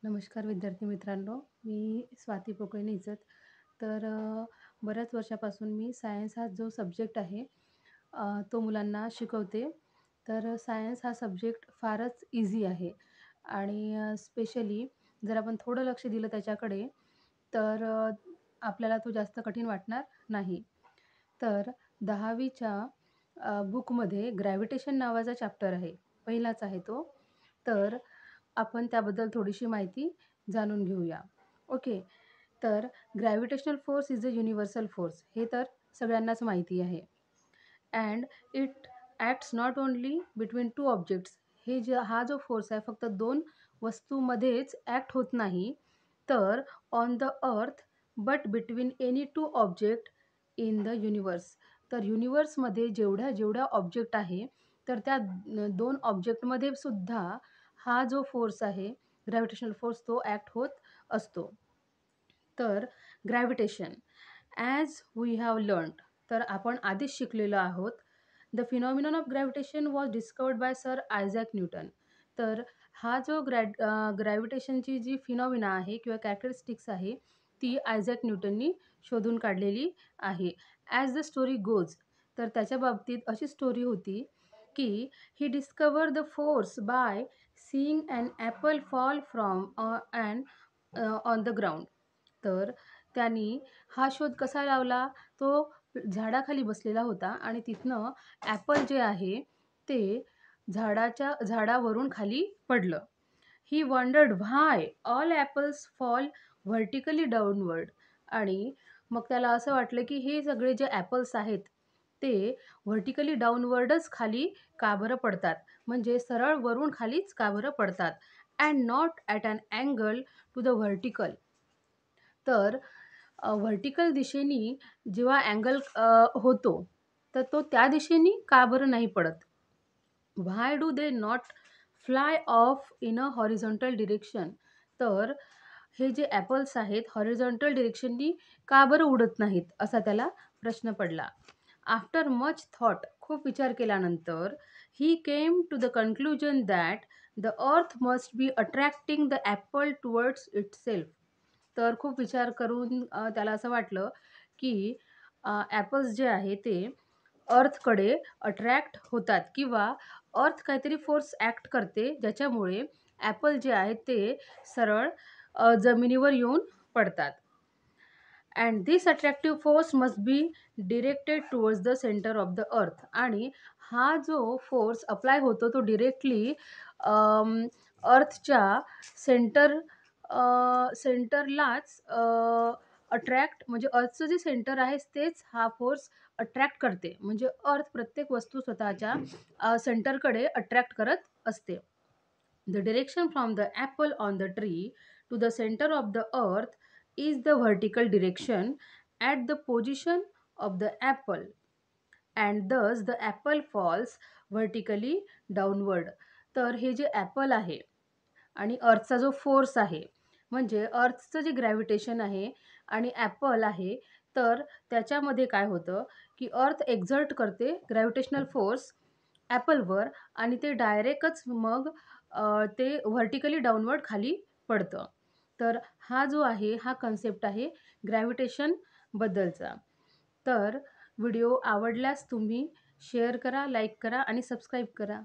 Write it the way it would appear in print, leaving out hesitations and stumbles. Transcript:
नमस्कार विद्यार्थी मित्रांनो, मी स्वाती पोकळणे इचत. बऱ्याच वर्षापासून मी सायन्स हा जो सब्जेक्ट आहे तो मुलांना शिकवते. सायन्स हा सब्जेक्ट फारच ईझी आहे आणि स्पेशली जर आपण थोडं लक्ष दिलं त्याच्याकडे, तर आपल्याला तो जास्त कठीण वाटणार नाही. तर 10वीच्या बुकमध्ये ग्रॅव्हिटेशन नावाचा चॅप्टर आहे. पहिलाच आहे तो. तर आपण त्याबद्दल थोडीशी माहिती जाणून घेऊया. ओके. तर gravitational force is a universal force हे तर सगळ्यांनाच माहिती आहे. And it acts not only between two objects. हा जो फोर्स आहे फक्त दोन वस्तूमध्येच ॲक्ट होत नाही, तर on the earth but between any two object in the universe. तर युनिवर्समध्ये जेवढ्या जेवढ्या ऑब्जेक्ट आहे, तर त्या 2 ऑब्जेक्टमध्ये सुद्धा हा जो फोर्स आहे, ग्रॅव्हिटेशनल फोर्स तो ॲक्ट होत असतो. तर gravitation as we have learned, तर आपण आधीच शिकलेलो आहोत. The phenomenon of gravitation was discovered by sir Isaac Newton. तर हा जो ग्रॅव्हिटेशनची जी फिनॉमिना आहे किंवा कॅरेक्टरिस्टिक्स आहे, ती आयझॅक न्यूटननी शोधून काढलेली आहे. ॲज द स्टोरी गोज, तर त्याच्या बाबतीत अशी स्टोरी होती की he discover the force by seeing an apple fall from on the ground. तर त्यांनी हा शोध कसा लावला? तो झाडाखाली बसलेला होता आणि तिथनं ॲपल जे आहे ते झाडावरून खाली पडलं. He wondered why all apples fall vertically downward. आणि मग त्याला असं वाटलं की हे सगळे जे ॲपल्स आहेत ते व्हर्टिकली डाउनवर्डच खाली का बरं पडतात? म्हणजे सरळ वरून खालीच का बरं पडतात? And not at an angle to the vertical. तर व्हर्टिकल दिशेने जेव्हा अँगल होतो, तर तो त्या दिशेने का बरं नाही पडत? Why do they not fly off in a horizontal direction. तर हे जे ॲपल्स आहेत हॉरिझॉन्टल डिरेक्शननी का बरं उडत नाहीत? असा त्याला प्रश्न पडला. आफ्टर मच थॉट, खूप विचार केल्यानंतर, he came to the conclusion that the earth must be attracting the apple towards itself. तर खूप विचार करून त्याला असं वाटलं की ॲपल्स जे आहे ते अर्थकडे अट्रॅक्ट होतात किंवा अर्थ काहीतरी फोर्स ॲक्ट करते, ज्याच्यामुळे ॲपल जे आहेत ते सरळ जमिनीवर येऊन पडतात. And this attractive force must be directed towards the centre of the earth. आणि हा जो फोर्स अप्लाय होतो तो डिरेक्टली अर्थच्या सेंटर सेंटरलाच अट्रॅक्ट, म्हणजे अर्थचं जे सेंटर आहे तेच हा फोर्स अट्रॅक्ट करते. म्हणजे अर्थ प्रत्येक वस्तू स्वतःच्या सेंटरकडे अट्रॅक्ट करत असते. The direction from the apple on the tree to the center of the earth is the vertical direction at the position of the apple, and thus the apple falls vertically downward. तर हे जे Apple आहे आणि अर्थचा जो force आहे, म्हणजे अर्थचं जे gravitation आहे आणि ॲपल आहे, तर त्याच्यामध्ये काय होतं की अर्थ एक्झर्ट करते ग्रॅव्हिटेशनल फोर्स ॲपलवर आणि ते डायरेक्टच मग ते व्हर्टिकली डाउनवर्ड खाली पडतं. तर हा जो आहे हा कन्सेप्ट आहे ग्रॅव्हिटेशनबद्दलचा. तर व्हिडिओ आवडल्यास तुम्ही शेअर करा, लाईक करा आणि सबस्क्राईब करा.